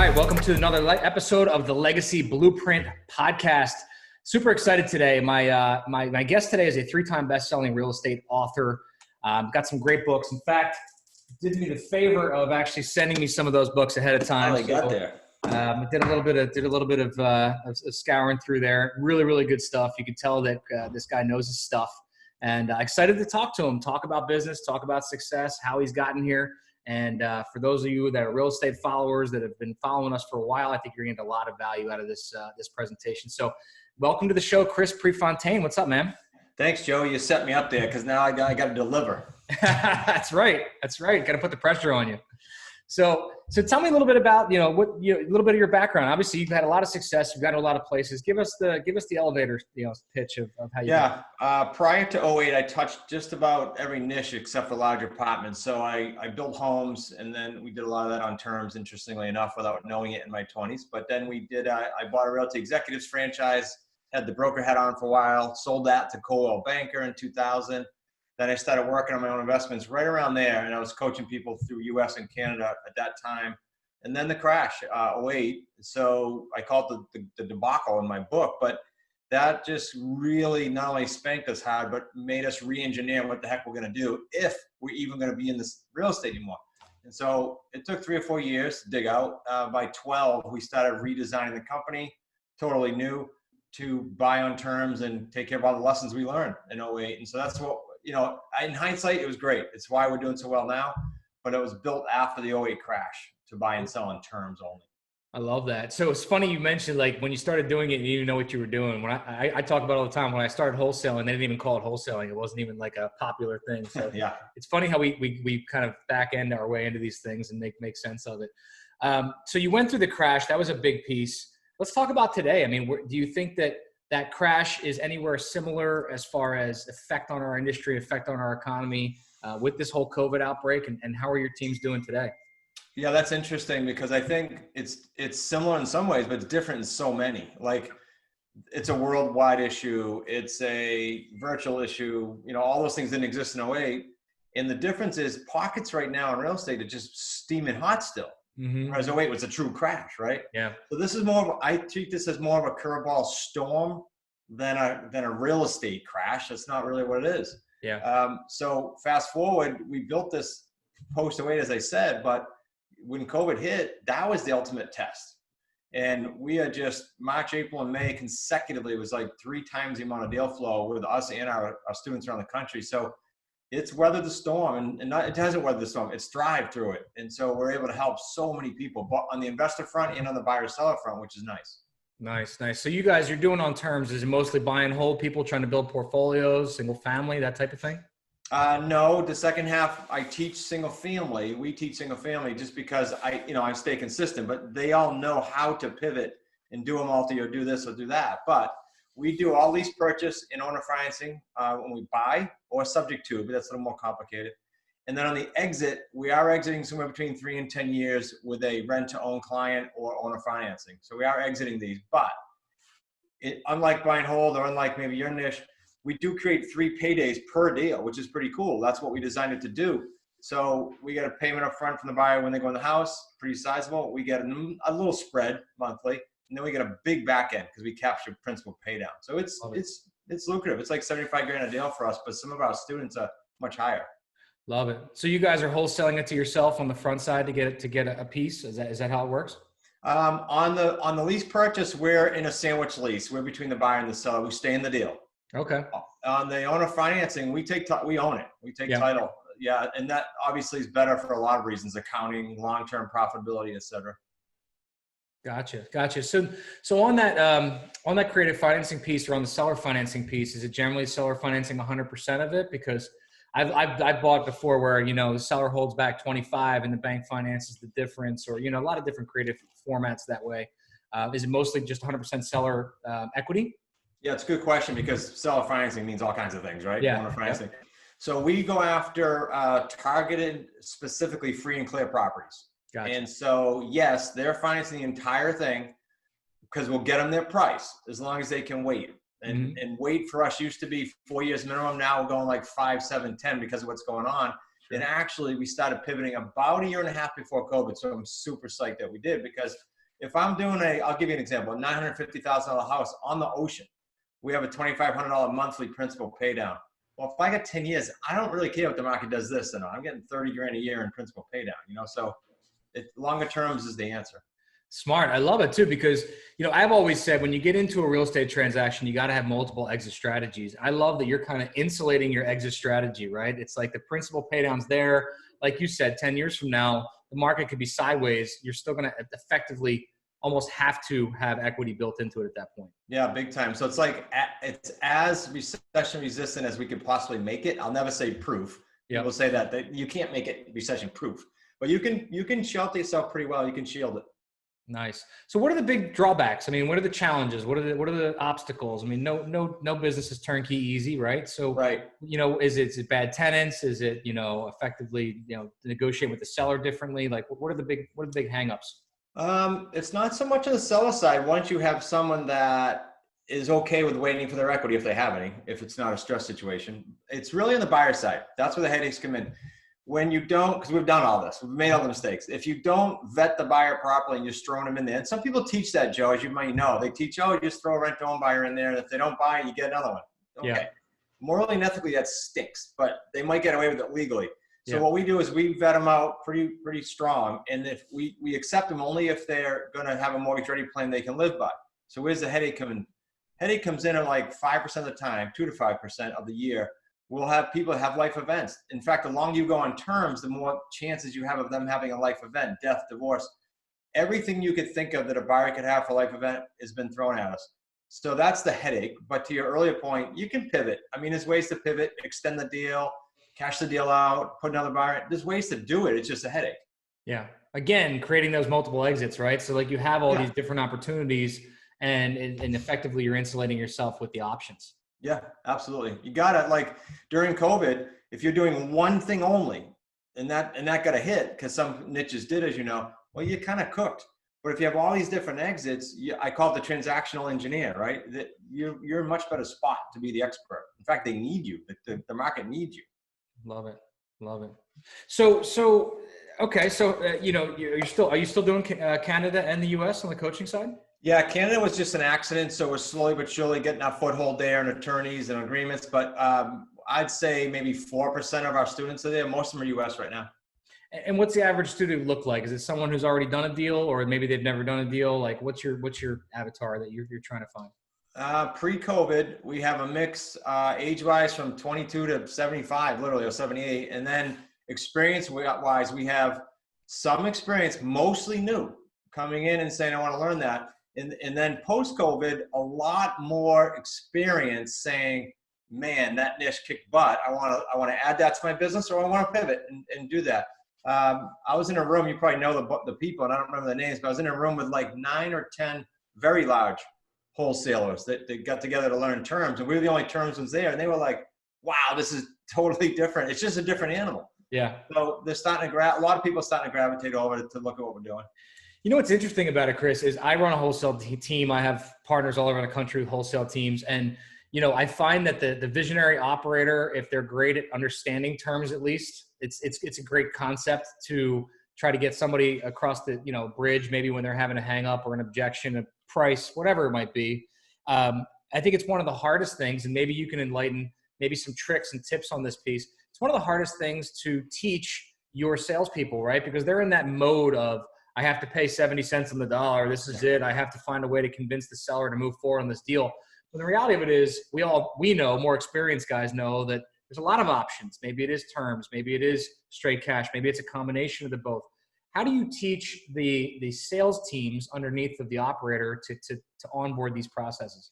right, welcome to another episode of the Legacy Blueprint podcast. Super excited today. My guest today is a 3-time best-selling real estate author. Got some great books. In fact, did me the favor of actually sending me some of those books ahead of time. Oh, they got there. Did a little bit of scouring through there. Really, really good stuff. You can tell that this guy knows his stuff. And excited to talk to him, talk about business, talk about success, how he's gotten here. And for those of you that are real estate followers that have been following us for a while, I think you're going to get a lot of value out of this presentation. So welcome to the show, Chris Prefontaine. What's up, man? Thanks, Joe. You set me up there because now I got to deliver. That's right. Got to put the pressure on you. So tell me a little bit about, a little bit of your background. Obviously, you've had a lot of success. You've got a lot of places. Give us the elevator, pitch of how you. Yeah. Prior to 2008, I touched just about every niche except for large apartments. So I built homes, and then we did a lot of that on terms, interestingly enough, without knowing it in my 20s. But then I bought a Realty Executives franchise, had the broker hat on for a while, sold that to Coldwell Banker in 2000. Then I started working on my own investments right around there, and I was coaching people through US and Canada at that time. And then the crash, 2008. So I call it the debacle in my book, but that just really not only spanked us hard, but made us re-engineer what the heck we're going to do if we're even going to be in this real estate anymore. And so it took 3 or 4 years to dig out. By 12, we started redesigning the company, totally new, to buy on terms and take care of all the lessons we learned in 2008. And so that's what, in hindsight, it was great. It's why we're doing so well now, but it was built after the 2008 crash to buy and sell on terms only. I love that. So it's funny you mentioned, like, when you started doing it, you didn't even know what you were doing. When I talk about it all the time, when I started wholesaling, they didn't even call it wholesaling. It wasn't even like a popular thing. So yeah, it's funny how we kind of back end our way into these things and make sense of it. So you went through the crash. That was a big piece. Let's talk about today. I mean, do you think that crash is anywhere similar as far as effect on our industry, effect on our economy with this whole COVID outbreak? And how are your teams doing today? Yeah, that's interesting because I think it's similar in some ways, but it's different in so many. Like, it's a worldwide issue. It's a virtual issue. All those things didn't exist in 2008. And the difference is pockets right now in real estate are just steaming hot still. Mm-hmm. Whereas 2008 was a true crash, right? Yeah. So this is I treat this as more of a curveball storm than a real estate crash. That's not really what it is. Yeah. So fast forward, we built this post 2008, as I said, but when COVID hit, that was the ultimate test. And we are just March, April, and May consecutively, it was like 3 times the amount of deal flow with us and our students around the country. So it's weathered the storm, and it hasn't weathered the storm. It's thrived through it. And so we're able to help so many people, both on the investor front and on the buyer-seller front, which is nice. Nice. So you guys, you're doing on terms. Is it mostly buy and hold, people trying to build portfolios, single family, that type of thing? No, the second half, I teach single family. We teach single family just because I stay consistent, but they all know how to pivot and do a multi or do this or do that. But we do all lease purchase and owner financing when we buy, or subject to, but that's a little more complicated. And then on the exit, we are exiting somewhere between 3 and 10 years with a rent-to-own client or owner financing. So we are exiting these, but unlike buy and hold, or unlike maybe your niche, we do create 3 paydays per deal, which is pretty cool. That's what we designed it to do. So we get a payment up front from the buyer when they go in the house, pretty sizable. We get a little spread monthly. And then we get a big back end because we capture principal pay down. So it's lucrative. It's like $75,000 a deal for us, but some of our students are much higher. Love it. So you guys are wholesaling it to yourself on the front side to get a piece. Is that how it works? On the lease purchase, we're in a sandwich lease. We're between the buyer and the seller. We stay in the deal. Okay. On the owner financing, we own it. We take title. Yeah, and that obviously is better for a lot of reasons: accounting, long-term profitability, et cetera. Gotcha. So on that creative financing piece, or on the seller financing piece, is it generally seller financing 100% of it? Because I've bought before where, the seller holds back 25 and the bank finances the difference, or, a lot of different creative formats that way. Is it mostly just 100% seller equity? Yeah, it's a good question because seller financing means all kinds of things, right? Yeah. Owner financing. So we go after targeted, specifically free and clear properties. Gotcha. And so, yes, they're financing the entire thing because we'll get them their price as long as they can wait. And wait for us used to be 4 years minimum. Now we're going like 5, 7, 10 because of what's going on. Sure. And actually, we started pivoting about 1.5 years before COVID. So I'm super psyched that we did, because If I'm doing I'll give you an example, a $950,000 house on the ocean, we have a $2,500 monthly principal pay down. Well, if I get 10 years, I don't really care what the market does this and I'm getting 30 grand a year in principal pay down, so longer terms is the answer. Smart. I love it too, because, I've always said when you get into a real estate transaction, you got to have multiple exit strategies. I love that you're kind of insulating your exit strategy, right? It's like the principal pay down's there. Like you said, 10 years from now, the market could be sideways. You're still going to effectively almost have to have equity built into it at that point. Yeah, big time. So it's like, it's as recession resistant as we could possibly make it. I'll never say proof. Yep. People say that you can't make it recession proof, but you can shelter yourself pretty well. You can shield it. Nice. So what are the big drawbacks? I mean, what are the challenges? What are the obstacles? I mean, no business is turnkey easy, right? So, right. Is it bad tenants? Is it, effectively, negotiate with the seller differently? Like what are the big hangups? It's not so much on the seller side. Once you have someone that is okay with waiting for their equity, if they have any, if it's not a stress situation, it's really on the buyer side. That's where the headaches come in. When you don't, because we've done all this, we've made all the mistakes. If you don't vet the buyer properly and just throwing them in there, and some people teach that, Joe, as you might know, they teach, just throw a rent-to-own buyer in there, and if they don't buy it, you get another one. Okay. Yeah. Morally and ethically, that stinks, but they might get away with it legally. So what we do is we vet them out pretty strong, and if we accept them only if they're going to have a mortgage-ready plan they can live by. So where's the headache come in? Headache comes in at like 5% of the time, 2 to 5% of the year. We'll have people have life events. In fact, the longer you go on terms, the more chances you have of them having a life event, death, divorce. Everything you could think of that a buyer could have for a life event has been thrown at us. So that's the headache. But to your earlier point, you can pivot. I mean, there's ways to pivot, extend the deal, cash the deal out, put another buyer in. There's ways to do it. It's just a headache. Yeah. Again, creating those multiple exits, right? So like you have all these different opportunities and effectively you're insulating yourself with the options. Yeah, absolutely. You got to, like during COVID, if you're doing one thing only and that got a hit because some niches did, as you know, well, you kind of cooked. But if you have all these different exits, I call it the transactional engineer, right? That you're in a much better spot to be the expert. In fact, they need you. The market needs you. Love it. So okay. So, are you still doing Canada and the US on the coaching side? Yeah, Canada was just an accident. So we're slowly but surely getting our foothold there and attorneys and agreements. But I'd say maybe 4% of our students are there. Most of them are US right now. And what's the average student look like? Is it someone who's already done a deal, or maybe they've never done a deal? Like what's your avatar that you're trying to find? Pre-COVID, we have a mix age-wise from 22 to 75, literally, or 78. And then experience-wise, we have some experience, mostly new, coming in and saying, I want to learn that. And then post-COVID, a lot more experience saying, man, that niche kicked butt. I want to add that to my business, or I want to pivot and do that. I was in a room, you probably know the people, and I don't remember the names, but I was in a room with like 9 or 10 very large wholesalers that got together to learn terms, and we were the only terms ones there, and they were like, wow, this is totally different. It's just a different animal. Yeah. So they're starting to a lot of people are starting to gravitate over to look at what we're doing. You know what's interesting about it, Chris, is I run a wholesale team. I have partners all over the country with wholesale teams, and I find that the visionary operator, if they're great at understanding terms, at least it's a great concept to try to get somebody across the bridge, maybe when they're having a hang up or an objection, a price, whatever it might be. I think it's one of the hardest things, and maybe you can enlighten maybe some tricks and tips on this piece. It's one of the hardest things to teach your salespeople, right? Because they're in that mode of, I have to pay 70 cents on the dollar. This is it. I have to find a way to convince the seller to move forward on this deal. But the reality of it is we know, more experienced guys know, that there's a lot of options. Maybe it is terms. Maybe it is straight cash. Maybe it's a combination of the both. How do you teach the sales teams underneath of the operator to onboard these processes?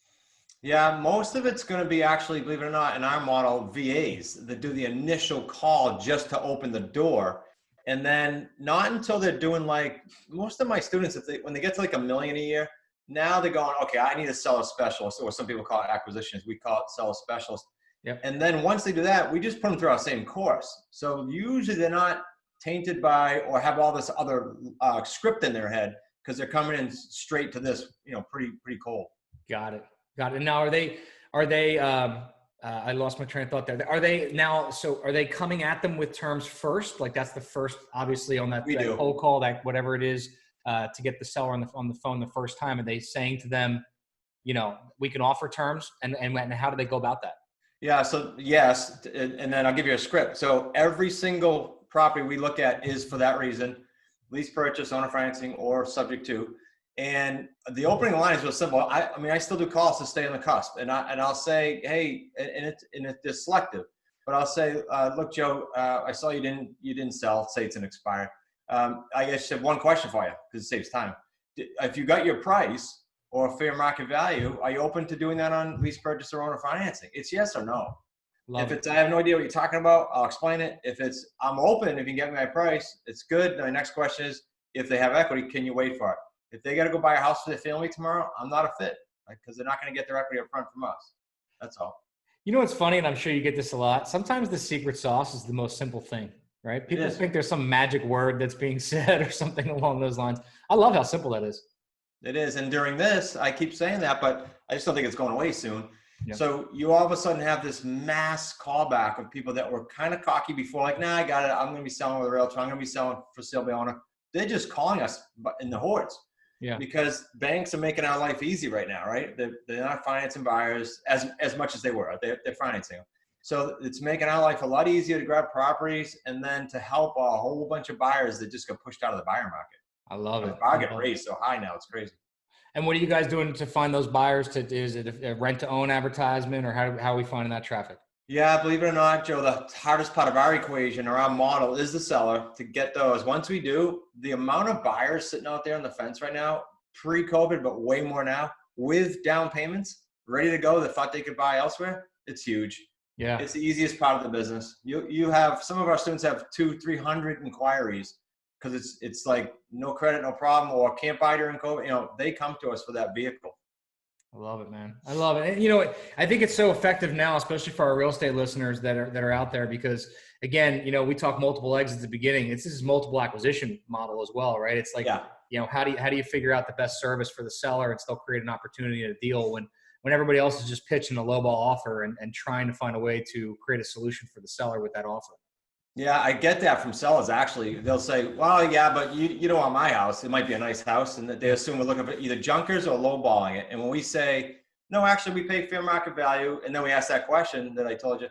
Yeah, most of it's going to be actually, believe it or not, in our model, VAs that do the initial call just to open the door. And then not until they're doing, like, most of my students, when they get to like $1 million a year, now they're going, okay, I need a seller specialist, or some people call it acquisitions. We call it seller specialist. Yep. And then once they do that, we just put them through our same course. So usually they're not tainted by or have all this other script in their head, because they're coming in straight to this, pretty cold. Got it. And now are they I lost my train of thought there. Are they coming at them with terms first? Like that's the first, obviously, on that do. cold call, that whatever it is, to get the seller on the phone the first time? Are they saying to them, we can offer terms, and how do they go about that? Yeah. So yes, and then I'll give you a script. So every single property we look at is for that reason: lease purchase, owner financing, or subject to. And the opening line is real simple. I still do calls to stay on the cusp, and I'll say, hey, and it's selective, but I'll say, look, Joe, I saw you didn't sell. Say it's an expired. I just have one question for you because it saves time. If you got your price or fair market value, are you open to doing that on lease purchase or owner financing? It's yes or no. If it's I have no idea what you're talking about, I'll explain it. If it's I'm open, if you get me my price, it's good. My next question is, if they have equity, can you wait for it? If they got to go buy a house for their family tomorrow, I'm not a fit, because they're not going to get their equity up front from us. That's all. You know what's funny, and I'm sure you get this a lot. Sometimes the secret sauce is the most simple thing, right? People think there's some magic word that's being said or something along those lines. I love how simple that is. It is. And during this, I keep saying that, but I just don't think it's going away soon. Yeah. So you all of a sudden have this mass callback of people that were kind of cocky before, like, nah, I got it. I'm going to be selling with a realtor. I'm going to be selling for sale by owner. They're just calling us in the hordes. Yeah. Because banks are making our life easy right now, right? They're not financing buyers as much as they were. They're financing them. So it's making our life a lot easier to grab properties and then to help a whole bunch of buyers that just got pushed out of the buyer market. I love it. The bar get raised so high now, it's crazy. And what are you guys doing to find those buyers? Is it a rent-to-own advertisement, or how are we finding that traffic? Yeah, believe it or not, Joe, the hardest part of our equation or our model is the seller to get those. Once we do, the amount of buyers sitting out there on the fence right now, pre-COVID, but way more now, with down payments, ready to go, that thought they could buy elsewhere, it's huge. Yeah. It's the easiest part of the business. You have, some of our students have 200-300 inquiries because it's like no credit, no problem, or can't buy during COVID. They come to us for that vehicle. I love it, man. I love it. And, I think it's so effective now, especially for our real estate listeners that are out there, because again, we talk multiple exits at the beginning. This is multiple acquisition model as well, right? It's like, how do you figure out the best service for the seller and still create an opportunity in a deal when everybody else is just pitching a lowball offer and trying to find a way to create a solution for the seller with that offer. Yeah, I get that from sellers. Actually, they'll say, well, yeah, but you don't want my house. It might be a nice house. And they assume we're looking for either junkers or lowballing it. And when we say, no, actually we pay fair market value, and then we ask that question that I told you,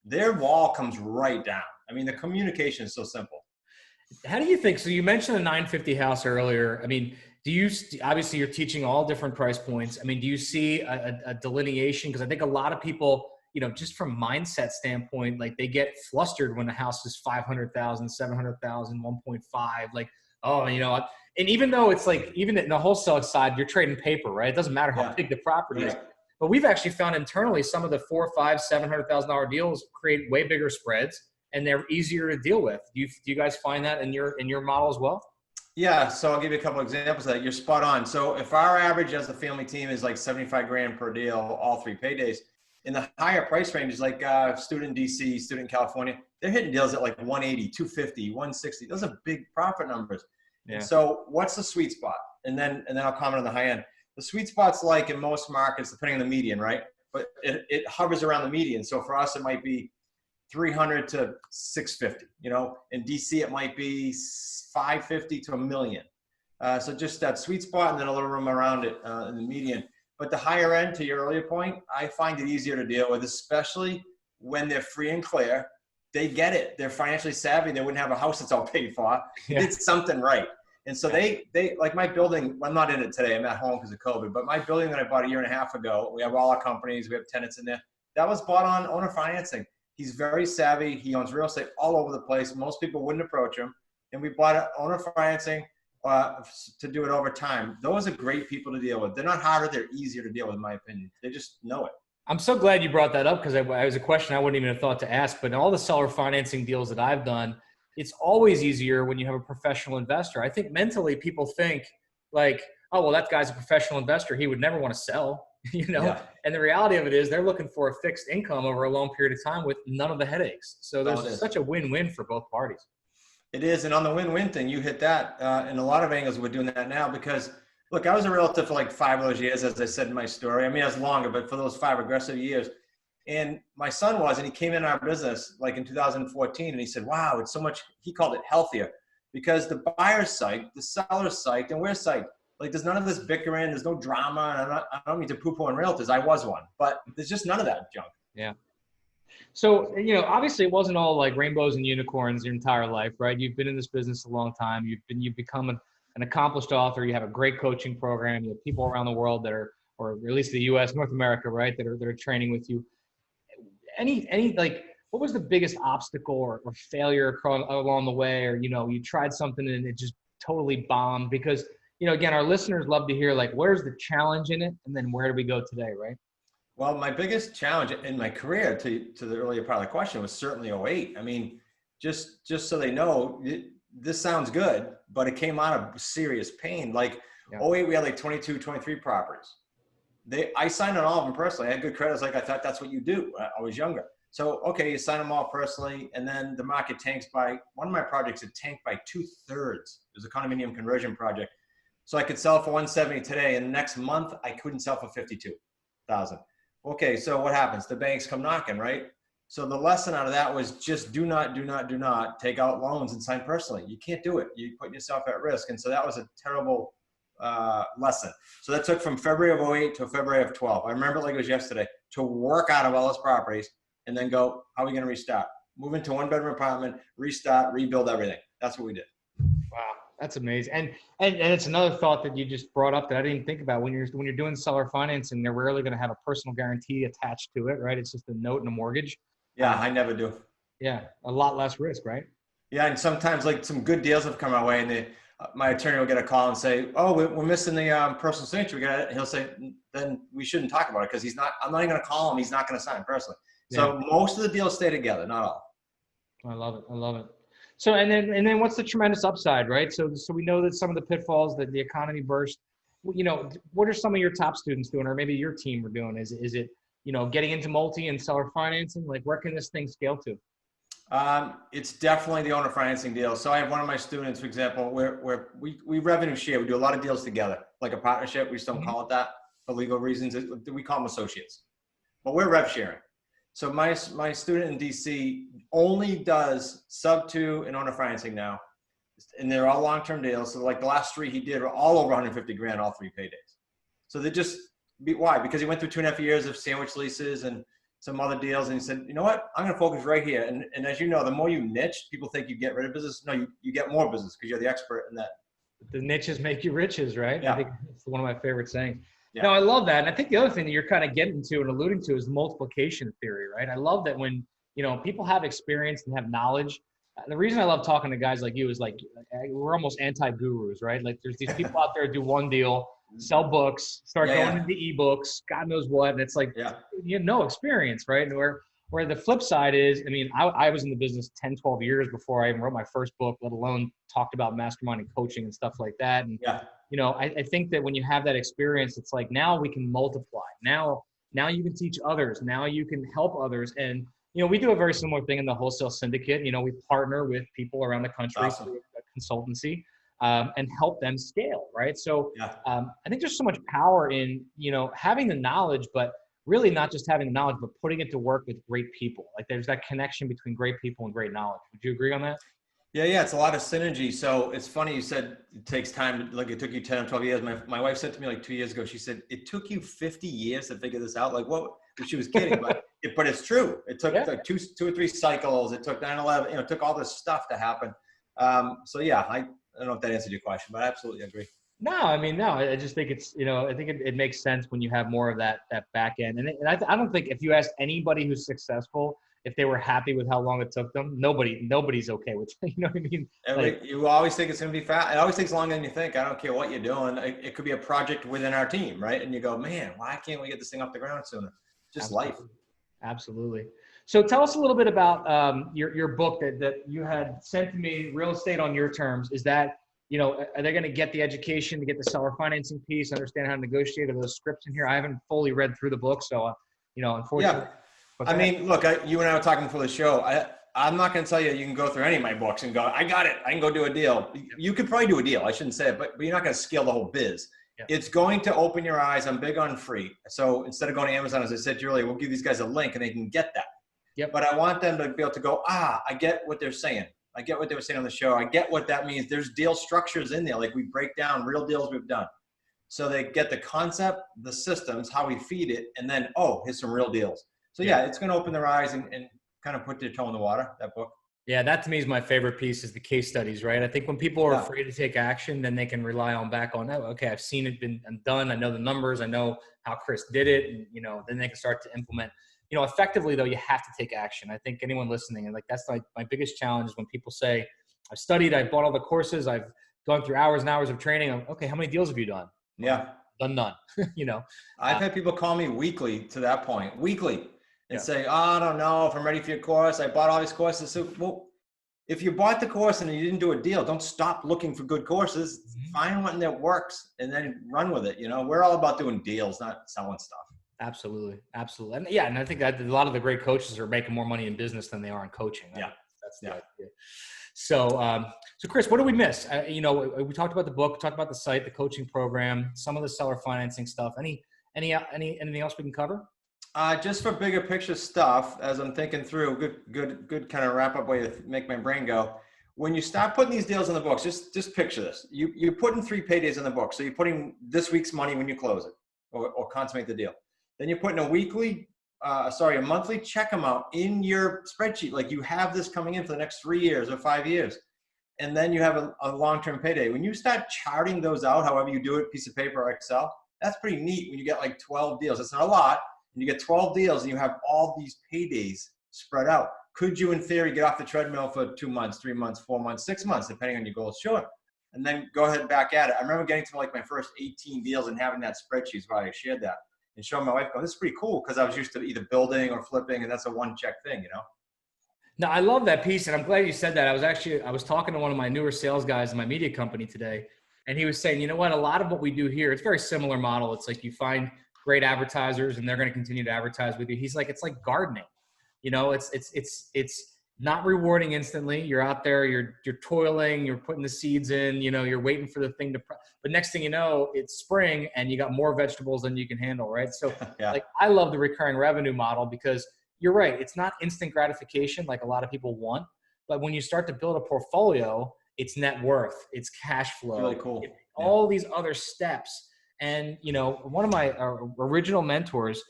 their wall comes right down. I mean, the communication is so simple. How do you think? So you mentioned the 950 house earlier. I mean, obviously you're teaching all different price points. I mean, do you see a delineation? Because I think a lot of people, just from mindset standpoint, like they get flustered when the house is 500,000, 700,000, 1.5, like, and even though it's like, even in the wholesale side, you're trading paper, right? It doesn't matter how big the property is, but we've actually found internally some of the $400,000, $500,000, $700,000 deals create way bigger spreads and they're easier to deal with. Do you guys find that in your model as well? Yeah. So I'll give you a couple of examples of that. You're spot on. So if our average as a family team is like 75 grand per deal, all 3 paydays, in the higher price ranges, like student in DC, student in California, they're hitting deals at like 180, 250, 160. Those are big profit numbers. Yeah. So what's the sweet spot? And then I'll comment on the high end. The sweet spot's like in most markets, depending on the median, right? But it hovers around the median. So for us, it might be 300 to 650. In DC, it might be 550 to $1 million. So just that sweet spot, and then a little room around it in the median. But the higher end, to your earlier point, I find it easier to deal with, especially when they're free and clear. They get it. They're financially savvy. They wouldn't have a house that's all paid for. They did something right. And so they like my building, I'm not in it today. I'm at home because of COVID. But my building that I bought a year and a half ago, we have all our companies. We have tenants in there. That was bought on owner financing. He's very savvy. He owns real estate all over the place. Most people wouldn't approach him. And we bought it owner financing to do it over time. Those are great people to deal with. They're not harder. They're easier to deal with, in my opinion. They just know it. I'm so glad you brought that up, because it was a question I wouldn't even have thought to ask. But in all the seller financing deals that I've done, it's always easier when you have a professional investor. I think mentally people think like, oh, well, that guy's a professional investor. He would never want to sell, Yeah. And the reality of it is they're looking for a fixed income over a long period of time with none of the headaches. So there's such a win-win for both parties. It is. And on the win-win thing, you hit that in a lot of angles. We're doing that now because, look, I was a realtor for like 5 of those years, as I said in my story. I mean, it was longer, but for those 5 aggressive years. And my son was, and he came in our business like in 2014, and he said, wow, it's so much, he called it healthier, because the buyer's psyched, the seller's psyched, and we're psyched. Like, there's none of this bickering. There's no drama. And I don't mean to poo-poo on realtors. I was one, but there's just none of that junk. Yeah. So, obviously it wasn't all like rainbows and unicorns your entire life, right? You've been in this business a long time. You've become an accomplished author. You have a great coaching program. You have people around the world that are, or at least the US, North America, right, that are training with you. Any like, what was the biggest obstacle or failure along the way? Or, you tried something and it just totally bombed? Because, again, our listeners love to hear, like, where's the challenge in it? And then where do we go today, right? Well, my biggest challenge in my career, to the earlier part of the question, was certainly 08. I mean, just so they know, this sounds good, but it came out of serious pain. Like, 08, we had like 22, 23 properties. I signed on all of them personally. I had good credit. I was like, I thought that's what you do. I was younger. So, okay, you sign them all personally, and then the market tanks by, one of my projects, it tanked by 2/3. It was a condominium conversion project. So I could sell for 170 today, and the next month I couldn't sell for 52,000. Okay, so what happens? The banks come knocking, right? So the lesson out of that was just do not take out loans and sign personally. You can't do it. You put yourself at risk. And so that was a terrible lesson. So that took from February of 08 to February of 12. I remember it like it was yesterday, to work out of all those properties and then go, how are we going to restart? Move into 1-bedroom apartment, restart, rebuild everything. That's what we did. Wow. That's amazing. And it's another thought that you just brought up that I didn't even think about. When you're doing seller financing, they're rarely going to have a personal guarantee attached to it, right? It's just a note and a mortgage. Yeah, I never do. Yeah, a lot less risk, right? Yeah, and sometimes like some good deals have come our way, and my attorney will get a call and say, "Oh, we're missing the personal signature." He'll say, "Then we shouldn't talk about it because I'm not even going to call him. He's not going to sign personally." Yeah. So most of the deals stay together, not all. I love it. So, and then what's the tremendous upside, right? So we know that some of the pitfalls that the economy burst, what are some of your top students doing, or maybe your team are doing? Is it, getting into multi and seller financing? Like, where can this thing scale to? It's definitely the owner financing deal. So I have one of my students, for example, where we revenue share. We do a lot of deals together, like a partnership. We just don't call it that for legal reasons. We call them associates, but we're rev sharing. So my student in DC only does sub 2 and owner financing now, and they're all long-term deals. So like the last 3 he did were all over 150 grand, all 3 paydays. So why? Because he went through 2.5 years of sandwich leases and some other deals, and he said, you know what, I'm going to focus right here. And as you know, the more you niche, people think you get rid of business. No, you get more business because you're the expert in that. The niches make you riches, right? Yeah. I think it's one of my favorite sayings. Yeah. No, I love that. And I think the other thing that you're kind of getting to and alluding to is the multiplication theory, right? I love that when, people have experience and have knowledge. The reason I love talking to guys like you is like, we're almost anti-gurus, right? Like there's these people out there do one deal, sell books, start going into ebooks, God knows what. And it's like, you have no experience, right? And where the flip side is, I was in the business 10, 12 years before I even wrote my first book, let alone talked about mastermind and coaching and stuff like that. And, I think that when you have that experience, it's like, now we can multiply. Now you can teach others. Now you can help others. And, we do a very similar thing in the wholesale syndicate. We partner with people around the country through a consultancy and help them scale, right? So I think there's so much power in, having the knowledge, but really not just having the knowledge, but putting it to work with great people. Like there's that connection between great people and great knowledge. Would you agree on that? Yeah, it's a lot of synergy. So it's funny you said it takes time, like it took you 10 or 12 years. My wife said to me like 2 years ago, she said, it took you 50 years to figure this out. Like what? She was kidding, but it's true. It took like two or three cycles. It took 9/11, it took all this stuff to happen. So yeah, I don't know if that answered your question, but I absolutely agree. No, I just think it's, I think it makes sense when you have more of that back end. And I don't think if you ask anybody who's successful, if they were happy with how long it took them, nobody's okay with it. You know what I mean? You always think it's going to be fast. It always takes longer than you think. I don't care what you're doing. It could be a project within our team, right? And you go, man, why can't we get this thing off the ground sooner? Just life. Absolutely. So tell us a little bit about your book that you had sent to me, Real Estate on Your Terms. Is that, are they going to get the education to get the seller financing piece, understand how to negotiate? Are those scripts in here? I haven't fully read through the book, so, unfortunately. Yeah. I mean, look, you and I were talking before the show. I'm not going to tell you can go through any of my books and go, I got it. I can go do a deal. You could probably do a deal. I shouldn't say it, but you're not going to scale the whole biz. Yeah. It's going to open your eyes. I'm big on free. So instead of going to Amazon, as I said to you earlier, we'll give these guys a link and they can get that. Yep. But I want them to be able to go, I get what they're saying. I get what they were saying on the show. I get what that means. There's deal structures in there. Like we break down real deals we've done. So they get the concept, the systems, how we feed it, and then, oh, here's some real deals. So yeah, it's going to open their eyes and kind of put their toe in the water, that book. Yeah, that to me is my favorite piece, is the case studies, right? I think when people are afraid to take action, then they can rely on back on, oh, okay, I've seen it, I'm done. I know the numbers. I know how Chris did it. And, then they can start to implement. Effectively, though, you have to take action. I think anyone listening, and like that's like my biggest challenge is when people say, I've studied, I've bought all the courses, I've gone through hours and hours of training. Okay, how many deals have you done? Yeah. Done none. I've had people call me weekly to that point, and say, oh, I don't know if I'm ready for your course. I bought all these courses. So, well, if you bought the course and you didn't do a deal, don't stop looking for good courses. Find one that works and then run with it. We're all about doing deals, not selling stuff. Absolutely. Absolutely. And and I think that a lot of the great coaches are making more money in business than they are in coaching. Yeah. That's the idea. So Chris, what did we miss? We talked about the book, talked about the site, the coaching program, some of the seller financing stuff. Anything else we can cover? Just for bigger picture stuff, as I'm thinking through, good kind of wrap up way to make my brain go. When you start putting these deals in the books, just picture this. You're putting 3 paydays in the book. So you're putting this week's money when you close it or consummate the deal. Then you're putting a monthly check amount in your spreadsheet. Like you have this coming in for the next 3 years or 5 years. And then you have a long-term payday. When you start charting those out, however you do it, piece of paper or Excel, that's pretty neat when you get like 12 deals. It's not a lot. And you get 12 deals and you have all these paydays spread out. Could you, in theory, get off the treadmill for 2 months, 3 months, 4 months, 6 months, depending on your goals? Sure. And then go ahead and back at it. I remember getting to like my first 18 deals and having that spreadsheet, why I shared that, and showing my wife, this is pretty cool, because I was used to either building or flipping, and that's a one-check thing, No, I love that piece, and I'm glad you said that. I was talking to one of my newer sales guys in my media company today, and he was saying, you know what, a lot of what we do here, it's a very similar model. It's like you find great advertisers, and they're going to continue to advertise with you. He's like, it's like gardening. It's not rewarding instantly. You're out there, you're toiling, you're putting the seeds in, you're waiting for the thing but next thing you know, it's spring and you got more vegetables than you can handle, right? So I love the recurring revenue model, because you're right. It's not instant gratification like a lot of people want, but when you start to build a portfolio, it's net worth, it's cash flow, really cool. All these other steps. And, one of my original mentors,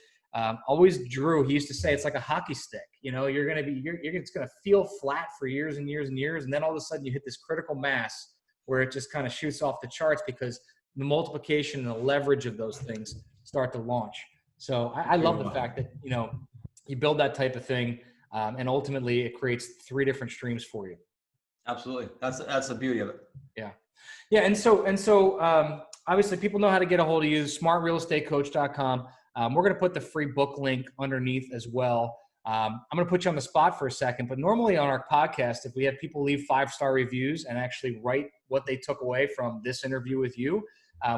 always drew, he used to say, it's like a hockey stick. It's going to feel flat for years and years and years. And then all of a sudden you hit this critical mass where it just kind of shoots off the charts, because the multiplication and the leverage of those things start to launch. So I love the fact that, you build that type of thing, and ultimately it creates 3 different streams for you. Absolutely. That's the beauty of it. Yeah. Yeah. And so obviously people know how to get a hold of you, smartrealestatecoach.com. We're going to put the free book link underneath as well. I'm going to put you on the spot for a second, but normally on our podcast, if we have people leave 5-star reviews and actually write what they took away from this interview with you,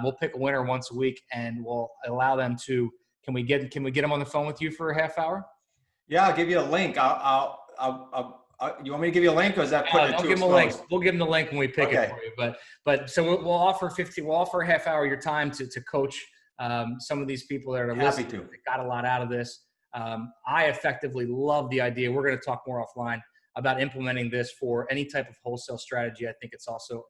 we'll pick a winner once a week, and we'll allow them to, can we get them on the phone with you for a half hour? Yeah, I'll give you a link. You want me to give you a link, or is that putting it too exposed? Link. We'll give them the link when we pick it for you. But so we'll offer a half hour of your time to coach some of these people that are listening, that got a lot out of this. I effectively love the idea. We're going to talk more offline about implementing this for any type of wholesale strategy. I think it's also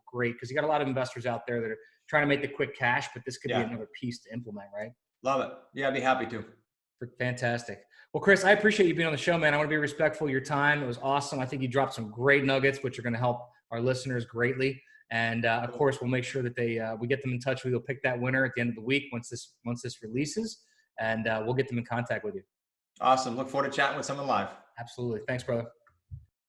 great, because you got a lot of investors out there that are trying to make the quick cash, but this could be another piece to implement, right? Love it. Yeah, I'd be happy to. Fantastic. Well, Chris, I appreciate you being on the show, man. I want to be respectful of your time. It was awesome. I think you dropped some great nuggets, which are going to help our listeners greatly. And of course, we'll make sure that we get them in touch with you. We'll pick that winner at the end of the week once this releases, and we'll get them in contact with you. Awesome. Look forward to chatting with someone live. Absolutely. Thanks, brother.